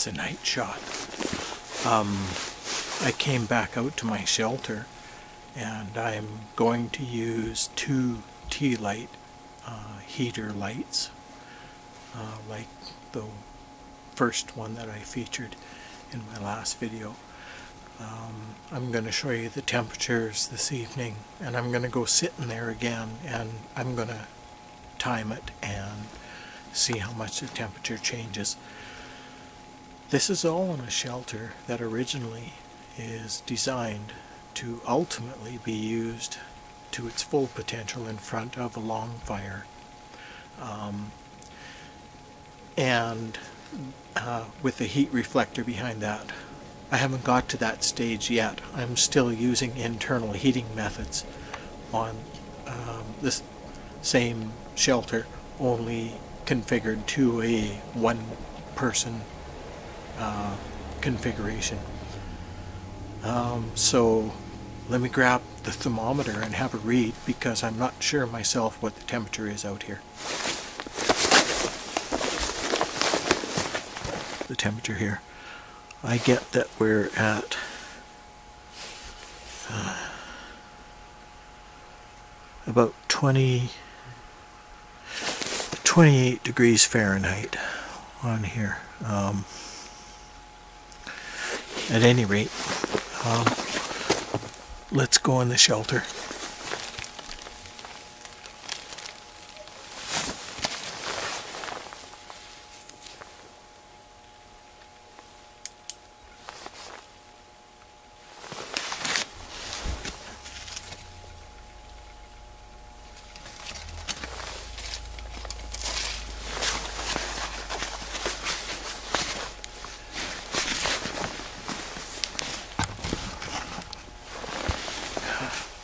it's a night shot. I came back out to my shelter and I'm going to use 2 tea light heater lights, like the first one that I featured in my last video. I'm going to show you the temperatures this evening, and I'm going to go sit in there again and I'm going to time it and see how much the temperature changes. This is all in a shelter that originally is designed to ultimately be used to its full potential in front of a long fire, and with a heat reflector behind that. I haven't got to that stage yet. I'm still using internal heating methods on this same shelter, only configured to a one-person configuration. So let me grab the thermometer and have a read, because I'm not sure myself what the temperature is out here. The temperature here, I get that we're at about 28 degrees Fahrenheit on here. At any rate, let's go in the shelter.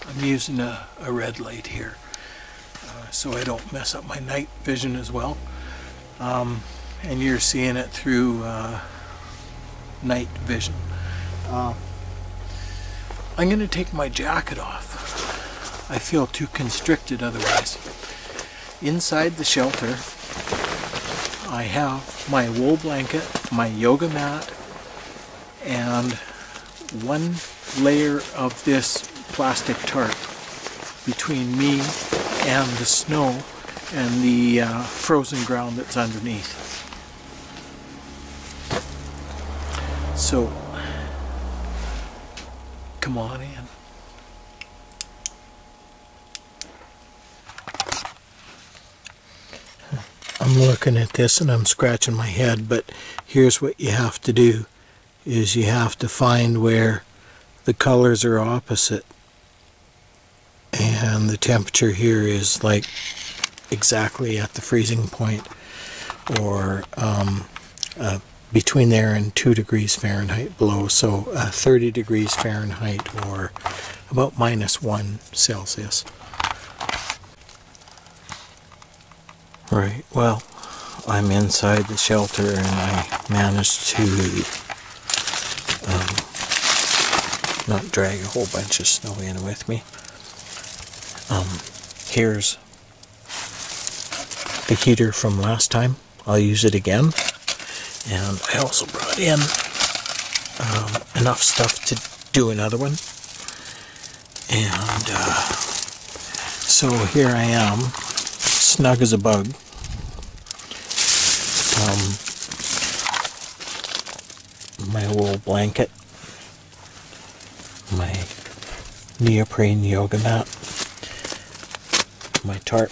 I'm using a red light here so I don't mess up my night vision as well, and you're seeing it through night vision. I'm going to take my jacket off. I feel too constricted otherwise. Inside the shelter I have my wool blanket, my yoga mat, and one layer of this plastic tarp between me and the snow and the frozen ground that's underneath. So come on in. I'm looking at this and I'm scratching my head, but here's what you have to do, is you have to find where the colors are opposite, and the temperature here is like exactly at the freezing point, or between there and 2 degrees Fahrenheit below, so 30 degrees Fahrenheit or about -1 Celsius. Right, well, I'm inside the shelter and I managed to not drag a whole bunch of snow in with me. Here's the heater from last time. I'll use it again. And I also brought in enough stuff to do another one. And so here I am, snug as a bug. My wool blanket, my neoprene yoga mat, my tarp,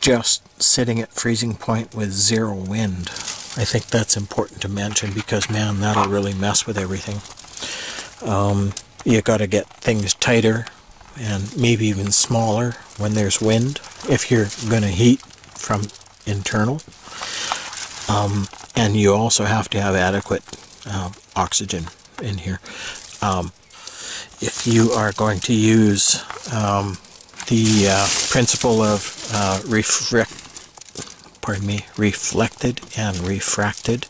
just sitting at freezing point with 0 wind. I think that's important to mention, because man, that'll really mess with everything. You gotta get things tighter and maybe even smaller when there's wind if you're gonna heat from internal. And you also have to have adequate oxygen in here. If you are going to use the principle of reflected and refracted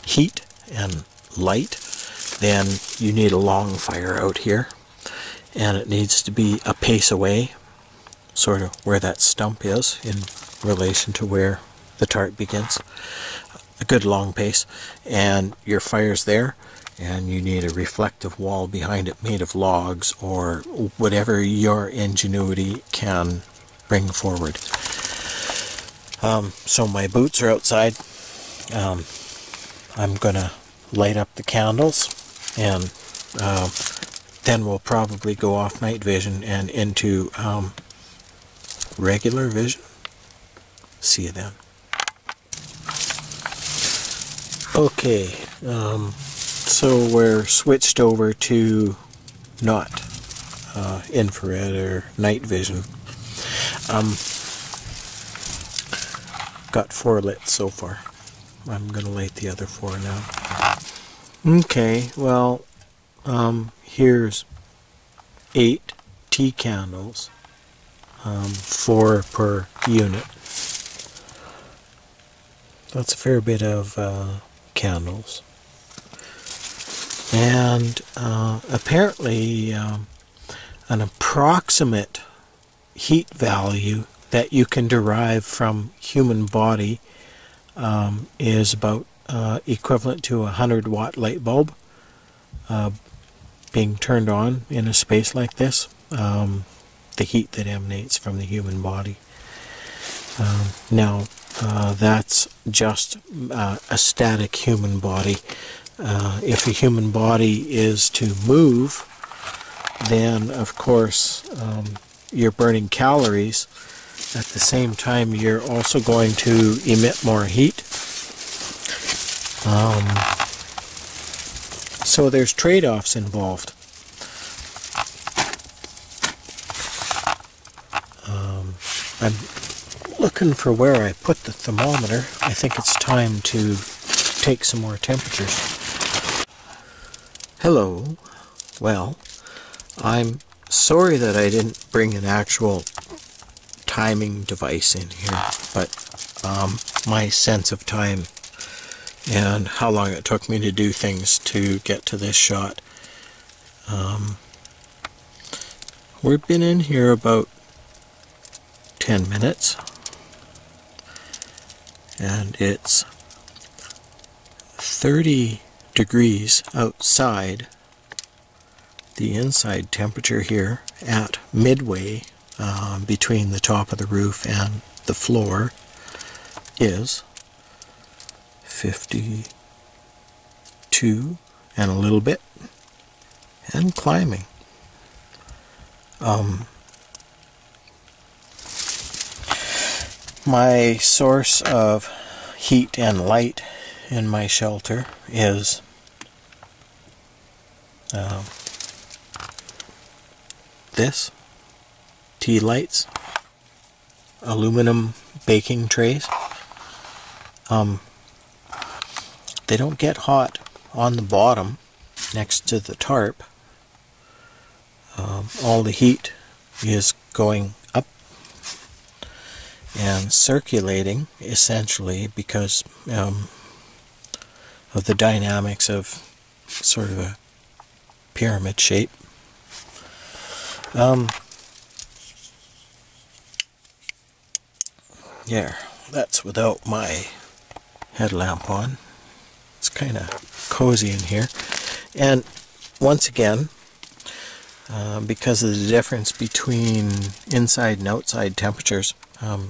heat and light, then you need a long fire out here, and it needs to be a pace away, sort of where that stump is in relation to where the tarp begins. A good long pace, and your fire's there, and you need a reflective wall behind it made of logs or whatever your ingenuity can bring forward. So my boots are outside. I'm gonna light up the candles, and then we'll probably go off night vision and into regular vision. See you then. Okay, so we're switched over to not infrared or night vision. Got 4 lit so far. I'm going to light the other 4 now. Okay, well, here's 8 tea candles, 4 per unit. That's a fair bit of candles. And apparently an approximate heat value that you can derive from human body is about equivalent to a 100-watt light bulb being turned on in a space like this. The heat that emanates from the human body. Now, that's just a static human body. If a human body is to move, then of course you're burning calories. At the same time, you're also going to emit more heat. So there's trade-offs involved. I'm looking for where I put the thermometer. I think it's time to take some more temperatures. Hello. Well, I'm sorry that I didn't bring an actual timing device in here, but my sense of time and how long it took me to do things to get to this shot. We've been in here about 10 minutes, and it's 30 degrees outside. The inside temperature here at midway between the top of the roof and the floor is 52 and a little bit, and climbing. My source of heat and light in my shelter is this tea lights, aluminum baking trays. They don't get hot on the bottom next to the tarp. All the heat is going up and circulating, essentially, because of the dynamics of sort of a pyramid shape. Yeah, that's without my headlamp on. It's kind of cozy in here. And once again, because of the difference between inside and outside temperatures,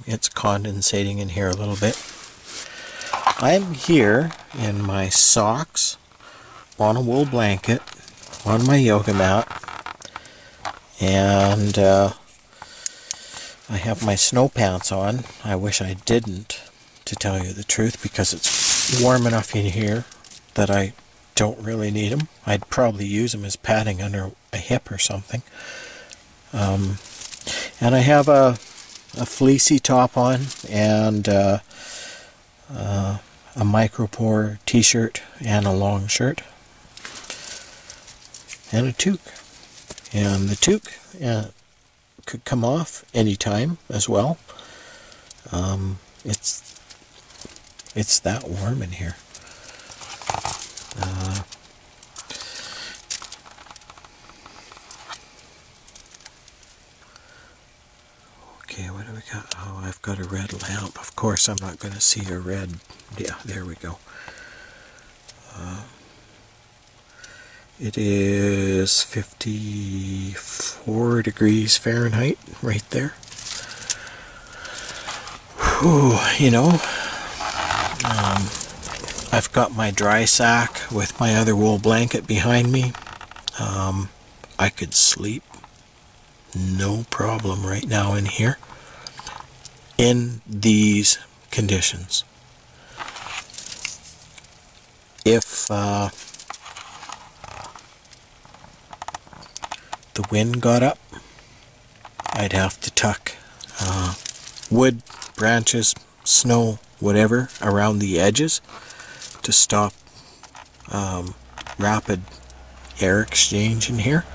it's condensating in here a little bit. I'm here in my socks, on a wool blanket, on my yoga mat, and I have my snow pants on. I wish I didn't, to tell you the truth, because it's warm enough in here that I don't really need them. I'd probably use them as padding under a hip or something. And I have a fleecy top on, and a micropore t-shirt and a long shirt, and a toque. And the toque could come off anytime as well. It's that warm in here. Okay, what do we I've got a red lamp. Of course, I'm not going to see a red. Yeah, there we go. It is 54 degrees Fahrenheit right there. Whew, you know, I've got my dry sack with my other wool blanket behind me. I could sleep no problem right now in here in these conditions. If the wind got up, I'd have to tuck wood, branches, snow, whatever around the edges to stop rapid air exchange in here.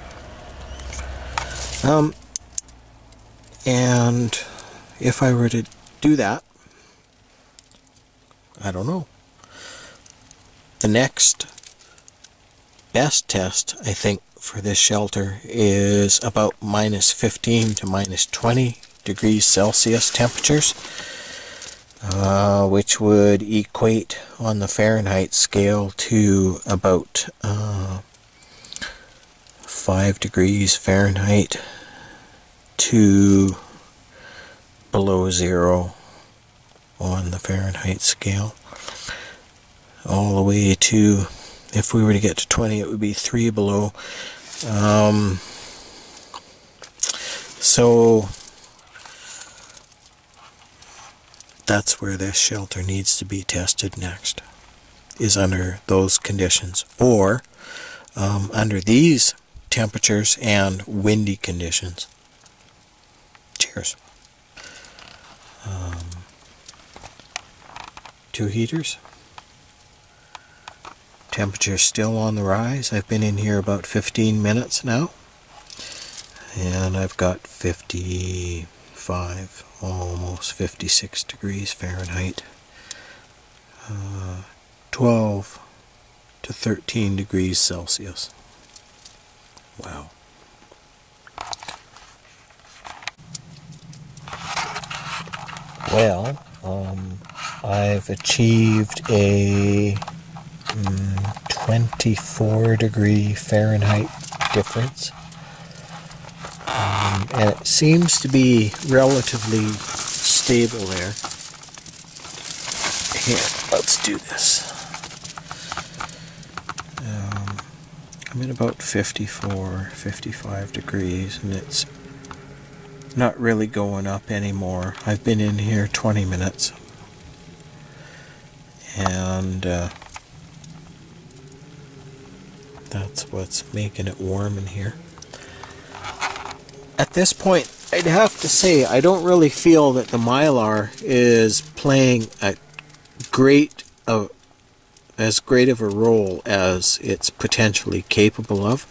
And if I were to do that, I don't know. The next best test, I think, for this shelter is about minus 15 to minus 20 degrees Celsius temperatures, which would equate on the Fahrenheit scale to about 5 degrees Fahrenheit to below zero on the Fahrenheit scale. All the way to, if we were to get to 20, it would be 3 below. So that's where this shelter needs to be tested next, is under those conditions, or under these temperatures and windy conditions. Cheers. 2 heaters. Temperature still on the rise. I've been in here about 15 minutes now, and I've got 55, almost 56 degrees Fahrenheit. 12 to 13 degrees Celsius. Wow. Well, I've achieved a 24 degree Fahrenheit difference, and it seems to be relatively stable there. Here, let's do this. I'm at about 54, 55 degrees, and it's not really going up anymore. I've been in here 20 minutes, and that's what's making it warm in here. At this point, I'd have to say I don't really feel that the Mylar is playing as great of a role as it's potentially capable of.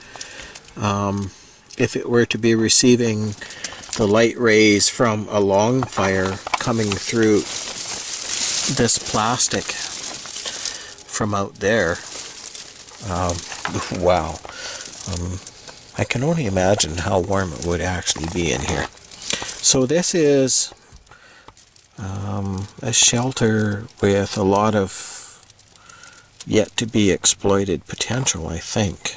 If it were to be receiving the light rays from a long fire coming through this plastic from out there, wow. I can only imagine how warm it would actually be in here. So this is a shelter with a lot of yet to be exploited potential, I think.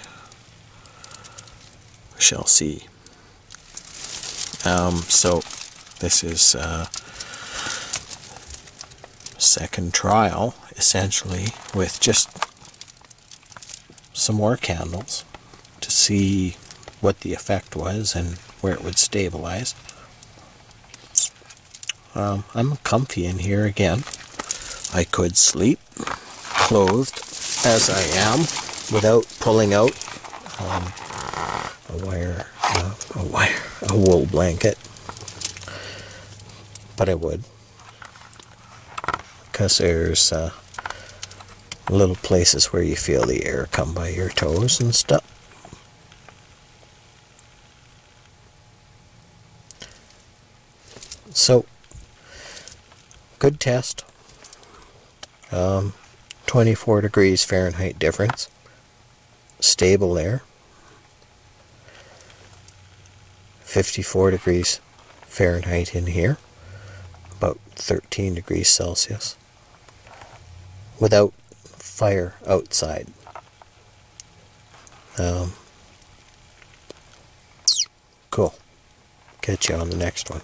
We shall see. So this is second trial, essentially, with just some more candles to see what the effect was and where it would stabilize. I'm comfy in here again. I could sleep clothed as I am without pulling out a wool blanket, but I would, because there's little places where you feel the air come by your toes and stuff. So, good test. 24 degrees Fahrenheit difference. Stable air. 54 degrees Fahrenheit in here. about 13 degrees Celsius without fire outside. Cool. Catch you on the next one.